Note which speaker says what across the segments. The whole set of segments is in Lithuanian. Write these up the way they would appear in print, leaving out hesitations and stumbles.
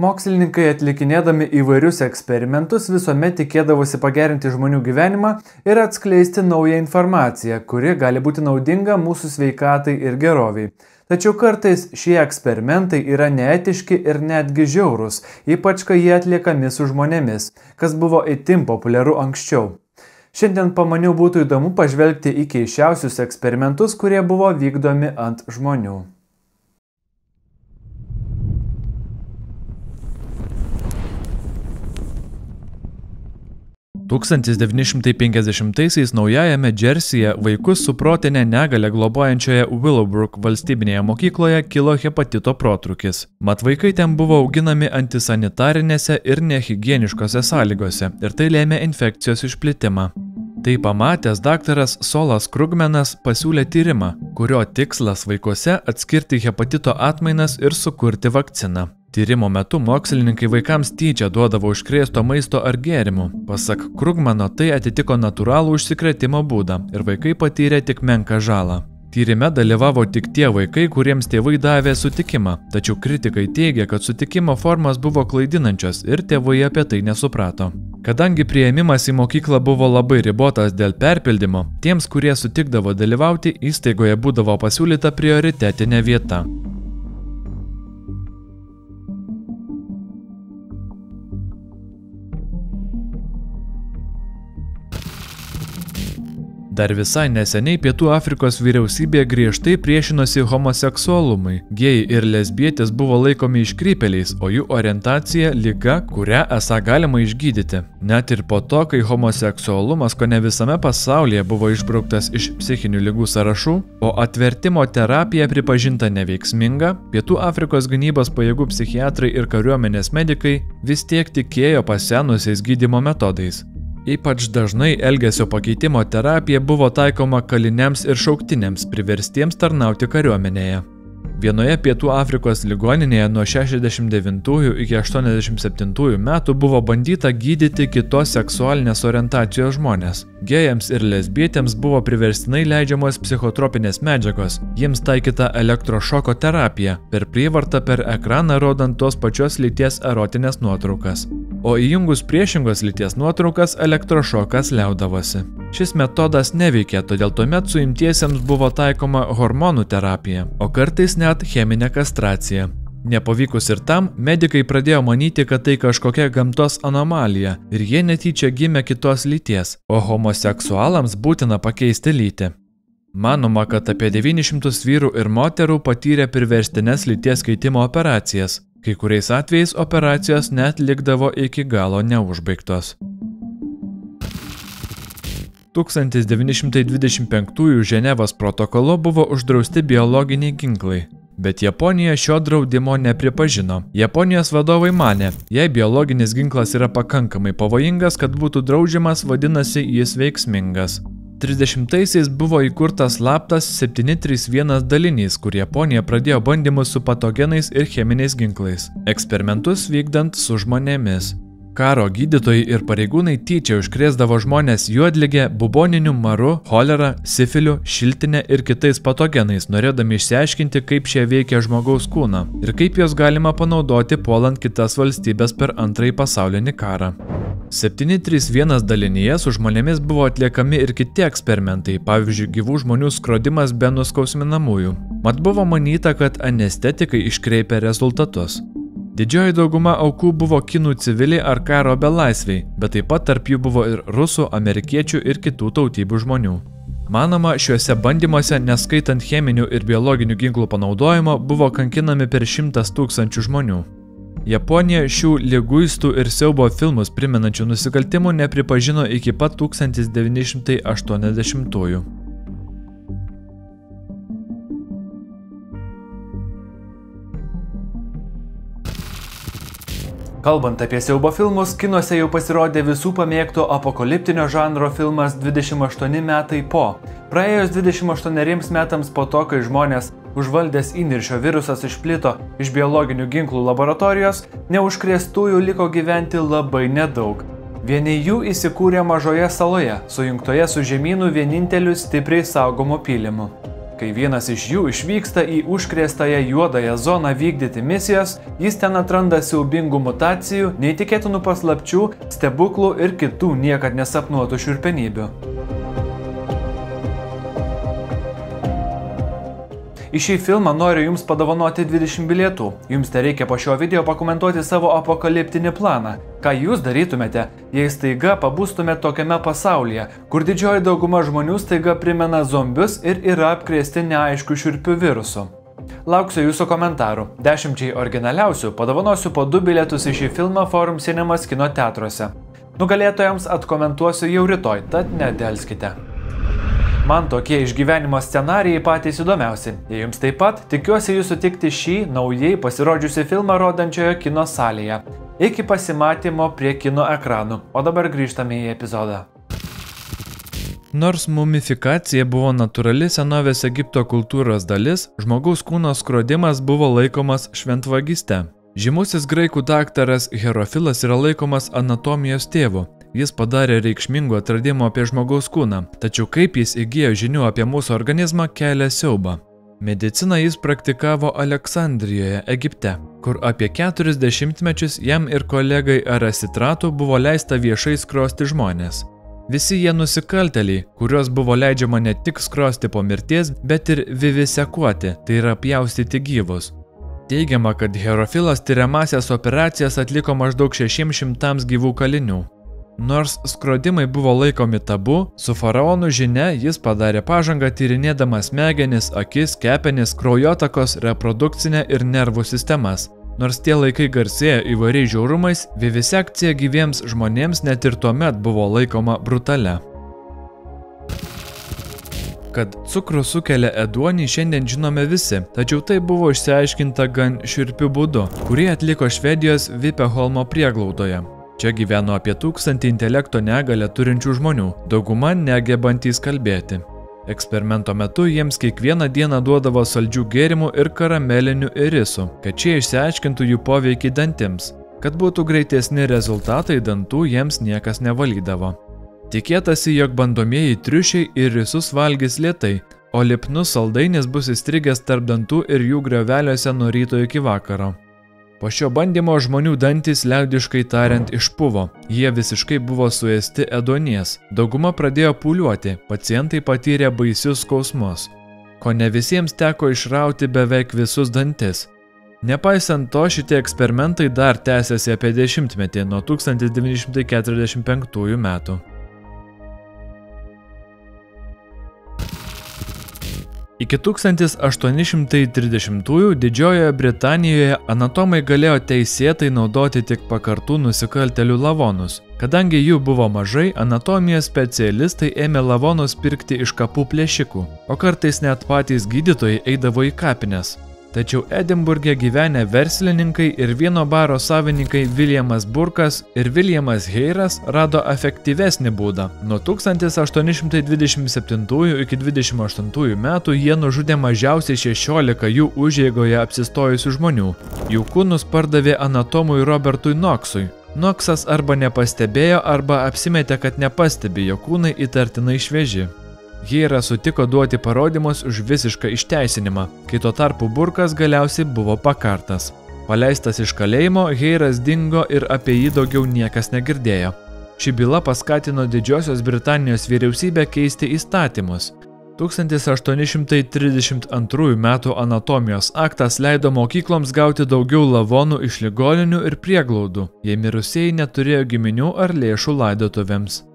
Speaker 1: Mokslininkai atlikinėdami įvairius eksperimentus visuomet tikėdavosi pagerinti žmonių gyvenimą ir atskleisti naują informaciją, kuri gali būti naudinga mūsų sveikatai ir geroviai. Tačiau kartais šie eksperimentai yra neetiški ir netgi žiaurūs, ypač kai jie atliekami su žmonėmis, kas buvo itin populiaru anksčiau. Šiandien pamaniau būtų įdomu pažvelgti į keisčiausius eksperimentus, kurie buvo vykdomi ant žmonių.
Speaker 2: 1950-aisiais Naujajame Džersyje vaikus su protinė negalia globojančioje Willowbrook valstybinėje mokykloje kilo hepatito protrūkis. Mat vaikai ten buvo auginami antisanitarinėse ir nehigieniškose sąlygose ir tai lėmė infekcijos išplitimą. Tai pamatęs daktaras Solas Krugmanas pasiūlė tyrimą, kurio tikslas vaikuose atskirti hepatito atmainas ir sukurti vakciną. Tyrimo metu mokslininkai vaikams tyčia duodavo užkrėsto maisto ar gėrimų. Pasak Krugmano, tai atitiko natūralų užsikrėtimo būdą ir vaikai patyrė tik menką žalą. Tyrime dalyvavo tik tie vaikai, kuriems tėvai davė sutikimą, tačiau kritikai teigia, kad sutikimo formos buvo klaidinančios ir tėvai apie tai nesuprato. Kadangi priėmimas į mokyklą buvo labai ribotas dėl perpildymo, tiems, kurie sutikdavo dalyvauti, įstaigoje būdavo pasiūlyta prioritetinė vieta. Dar visai neseniai Pietų Afrikos vyriausybė griežtai priešinosi homoseksualumui. Gėjai ir lesbietės buvo laikomi iškrypėliais, o jų orientacija liga, kurią esą galima išgydyti. Net ir po to, kai homoseksualumas kone visame pasaulyje buvo išbrauktas iš psichinių ligų sąrašų, o atvertimo terapija pripažinta neveiksminga, Pietų Afrikos gynybos pajėgų psichiatrai ir kariuomenės medikai vis tiek tikėjo pasenusiais gydymo metodais. Ypač dažnai elgesio pakeitimo terapija buvo taikoma kaliniams ir šauktiniams priverstiems tarnauti kariuomenėje. Vienoje Pietų Afrikos ligoninėje nuo 69 iki 87 metų buvo bandyta gydyti kitos seksualinės orientacijos žmonės. Gėjams ir lesbietėms buvo priverstinai leidžiamos psichotropinės medžiagos, jiems taikyta elektrošoko terapija, per prievartą per ekraną rodant tos pačios lyties erotinės nuotraukas. O įjungus priešingos lyties nuotraukas elektrošokas liaudavosi. Šis metodas neveikė, todėl tuomet suimtiesiems buvo taikoma hormonų terapija, o kartais net cheminė kastracija. Nepavykus ir tam, medikai pradėjo manyti, kad tai kažkokia gamtos anomalija ir jie netyčia gimė kitos lyties, o homoseksualams būtina pakeisti lytį. Manoma, kad apie 900 vyrų ir moterų patyrė priverstines lyties keitimo operacijas. Kai kuriais atvejais operacijos net likdavo iki galo neužbaigtos. 1925 Ženevos protokolu buvo uždrausti biologiniai ginklai, bet Japonija šio draudimo nepripažino. Japonijos vadovai manė, jei biologinis ginklas yra pakankamai pavojingas, kad būtų draudžiamas, vadinasi jis veiksmingas. 30-aisiais buvo įkurtas slaptas 731 dalinys, kur Japonija pradėjo bandymus su patogenais ir cheminiais ginklais, eksperimentus vykdant su žmonėmis. Karo gydytojai ir pareigūnai tyčia užkrėsdavo žmonės juodlige, buboniniu maru, cholera, sifiliu, šiltine ir kitais patogenais, norėdami išsiaiškinti, kaip šie veikia žmogaus kūną ir kaip juos galima panaudoti puolant kitas valstybės per Antrąjį pasaulinį karą. 731 dalinyje su žmonėmis buvo atliekami ir kiti eksperimentai, pavyzdžiui, gyvų žmonių skrodimas be nuskausminamųjų. Mat buvo manyta, kad anestetikai iškreipia rezultatus. Didžioji dauguma aukų buvo kinų civiliai ar karo belaisviai, bet taip pat tarp jų buvo ir rusų, amerikiečių ir kitų tautybių žmonių. Manoma, šiuose bandymuose, neskaitant cheminių ir biologinių ginklų panaudojimo, buvo kankinami per 100 000 žmonių. Japonija šių liguistų ir siaubo filmus primenančių nusikaltimų nepripažino iki pat 1980-ųjų.
Speaker 1: Kalbant apie siaubo filmus, kinuose jau pasirodė visų pamėgto apokaliptinio žanro filmas 28 metai po. Praėjus 28 metams po to, kai žmonės užvaldęs įniršio virusas išplito iš biologinių ginklų laboratorijos, neužkrėstųjų liko gyventi labai nedaug. Vieni jų įsikūrė mažoje saloje, sujungtoje su žemynu vieninteliu stipriai saugomu pylimu. Kai vienas iš jų išvyksta į užkrėstąją juodąją zoną vykdyti misijos, jis ten atranda siaubingų mutacijų, neįtikėtinų paslapčių, stebuklų ir kitų niekad nesapnuotų šiurpenybių. Į šį filmą noriu jums padovanoti 20 bilietų. Jums tereikia po šio video pakomentuoti savo apokaliptinį planą. Ką jūs darytumėte, jei staiga pabūstumėte tokiame pasaulyje, kur didžioji dauguma žmonių staiga primena zombius ir yra apkrėsti neaiškių šiurpių virusų? Lauksiu jūsų komentarų. 10 originaliausių padovanosiu po 2 bilietus į šį filmą Forum Cinemas kino teatruose. Nugalėtojams atkomentuosiu jau rytoj, tad nedelskite. Man tokie išgyvenimo scenarijai patys įdomiausi. Jei jums taip pat, tikiuosi jūs sutikti šį naujai pasirodžiusi filmą rodančioje kino salėje. Iki pasimatymo prie kino ekranų. O dabar grįžtame į epizodą.
Speaker 2: Nors mumifikacija buvo natūrali senovės Egipto kultūros dalis, žmogaus kūno skrodimas buvo laikomas šventvagyste. Žymusis graikų daktaras Herofilas yra laikomas anatomijos tėvu. Jis padarė reikšmingų atradimų apie žmogaus kūną, tačiau kaip jis įgijo žinių apie mūsų organizmą kelia siaubą. Mediciną jis praktikavo Aleksandrijoje, Egipte, kur apie 40 mečius jam ir kolegai Arasitratu buvo leista viešai skrosti žmonės. Visi jie nusikaltėliai, kuriuos buvo leidžiama ne tik skrosti po mirties, bet ir vivisekuoti, tai yra pjaustyti gyvus. Teigiama, kad Herofilas tiriamasias operacijas atliko maždaug 600 gyvų kalinių. Nors skrodimai buvo laikomi tabu, su faraonų žinia jis padarė pažangą tyrinėdamas smegenis, akis, kepenis, kraujotakos, reprodukcinę ir nervų sistemas. Nors tie laikai garsėjo įvairiais žiaurumais, vivisekcija gyviems žmonėms net ir tuomet buvo laikoma brutalia. Kad cukrų sukelia ėduonį šiandien žinome visi, tačiau tai buvo išsiaiškinta gan šiurpiu būdu, kurį atliko Švedijos Vipeholmo prieglaudoje. Čia gyveno apie 1000 intelekto negalią turinčių žmonių, dauguma negebantys kalbėti. Eksperimento metu jiems kiekvieną dieną duodavo saldžių gėrimų ir karamelinių irisų, kad šie išsiaiškintų jų poveikį dantims. Kad būtų greitesni rezultatai, dantų jiems niekas nevalydavo. Tikėtasi, jog bandomieji triušiai irisus valgys lėtai, o lipnus saldainis bus įstrigęs tarp dantų ir jų grioveliuose nuo ryto iki vakaro. Po šio bandymo žmonių dantys liaudiškai tariant išpuvo, jie visiškai buvo suėsti ėduonies, dauguma pradėjo pūliuoti, pacientai patyrė baisius skausmus. Kone visiems teko išrauti beveik visus dantis. Nepaisant to, šitie eksperimentai dar tęsiasi apie 10-metį nuo 1945 metų. Iki 1830-ųjų Didžiojoje Britanijoje anatomai galėjo teisėtai naudoti tik pakartų nusikaltėlių lavonus. Kadangi jų buvo mažai, anatomijos specialistai ėmė lavonus pirkti iš kapų plėšikų, o kartais net patys gydytojai eidavo į kapines. Tačiau Edinburge gyvenę verslininkai ir vieno baro savininkai Williamas Burkas ir Williamas Heiras rado efektyvesnį būdą. Nuo 1827 iki 28 metų jie nužudė mažiausiai 16 jų užeigoje apsistojusių žmonių. Jų kūnus pardavė anatomui Robertui Knoxui. Knoxas arba nepastebėjo, arba apsimetė, kad nepastebi, jo kūnai įtartinai švieži. Heiras sutiko duoti parodymus už visišką išteisinimą, kai tuo tarpu Burkas galiausiai buvo pakartas. Paleistas iš kalėjimo, Heiras dingo ir apie jį daugiau niekas negirdėjo. Ši byla paskatino Didžiosios Britanijos vyriausybę keisti įstatymus. 1832 metų anatomijos aktas leido mokykloms gauti daugiau lavonų iš ligoninių ir prieglaudų, jei mirusieji neturėjo giminių ar lėšų laidotuvėms.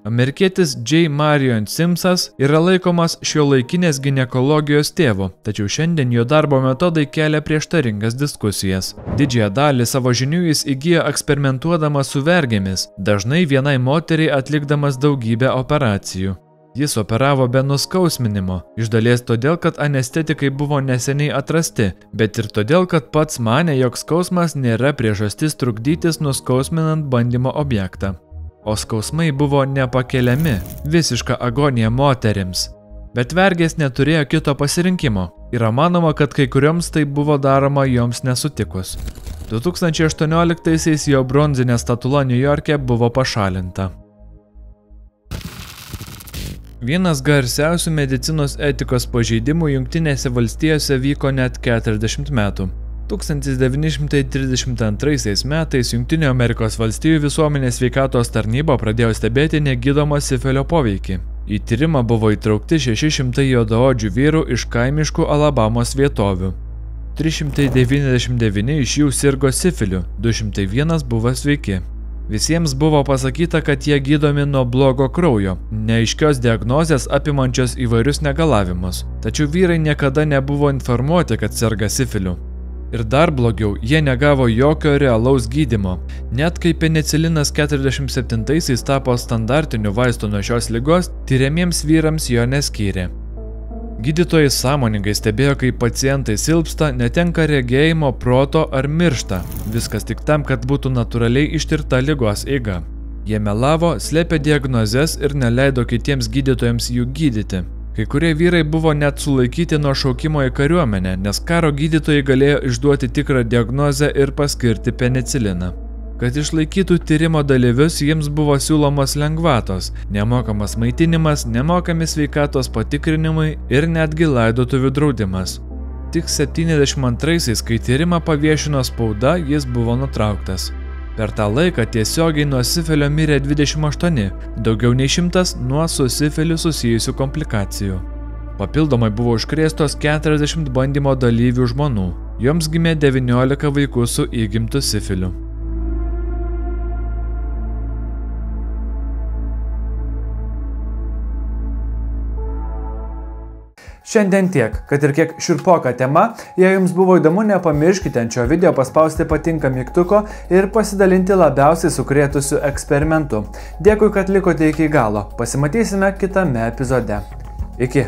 Speaker 2: Amerikietis J. Marion Simsas yra laikomas šiuolaikinės ginekologijos tėvu, tačiau šiandien jo darbo metodai kelia prieštaringas diskusijas. Didžiąją dalį savo žinių jis įgijo eksperimentuodamas su vergėmis, dažnai vienai moteriai atlikdamas daugybę operacijų. Jis operavo be nuskausminimo, iš dalies todėl, kad anestetikai buvo neseniai atrasti, bet ir todėl, kad pats manė, jog skausmas nėra priežastis trukdytis nuskausminant bandymo objektą. O skausmai buvo nepakeliami, visiška agonija moterims. Bet vergės neturėjo kito pasirinkimo. Yra manoma, kad kai kurioms tai buvo daroma joms nesutikus. 2018-aisiais jo bronzinė statula Niujorke buvo pašalinta. Vienas garsiausių medicinos etikos pažeidimų Jungtinėse valstijose vyko net 40 metų. 1932 metais Jungtinių Amerikos valstijų visuomenės sveikatos tarnyba pradėjo stebėti negydomą sifilio poveikį. Į tyrimą buvo įtraukti 600 juodaodžių vyrų iš kaimiškų Alabamos vietovių. 399 iš jų sirgo sifiliu, 201 buvo sveiki. Visiems buvo pasakyta, kad jie gydomi nuo blogo kraujo, neaiškios diagnozės apimančios įvairius negalavimus, tačiau vyrai niekada nebuvo informuoti, kad serga sifiliu. Ir dar blogiau, jie negavo jokio realaus gydymo, net kai penicilinas 47-aisiais tapo standartiniu vaistu nuo šios ligos, tiriamiems vyrams jo neskyrė. Gydytojai sąmoningai stebėjo, kaip pacientai silpsta, netenka regėjimo, proto ar miršta, viskas tik tam, kad būtų natūraliai ištirta ligos eiga. Jie melavo, slėpė diagnozes ir neleido kitiems gydytojams jų gydyti. Kai kurie vyrai buvo net sulaikyti nuo šaukimo į kariuomenę, nes karo gydytojai galėjo išduoti tikrą diagnozę ir paskirti peniciliną. Kad išlaikytų tyrimo dalyvius, jiems buvo siūlomos lengvatos, nemokamas maitinimas, nemokami sveikatos patikrinimai ir netgi laidotuvių draudimas. Tik 72-aisiais, kai tyrimą paviešino spauda, jis buvo nutrauktas. Per tą laiką tiesiogiai nuo sifilio mirė 28, daugiau nei 100 nuo su sifiliu susijusių komplikacijų. Papildomai buvo užkrėstos 40 bandymo dalyvių žmonų, joms gimė 19 vaikų su įgimtu sifiliu.
Speaker 1: Šiandien tiek, kad ir kiek šiurpoka tema, jei jums buvo įdomu, nepamirškite ant šio video paspausti patinka mygtuko ir pasidalinti labiausiai sukrėtusiu eksperimentu. Dėkui, kad likote iki galo, pasimatysime kitame epizode. Iki.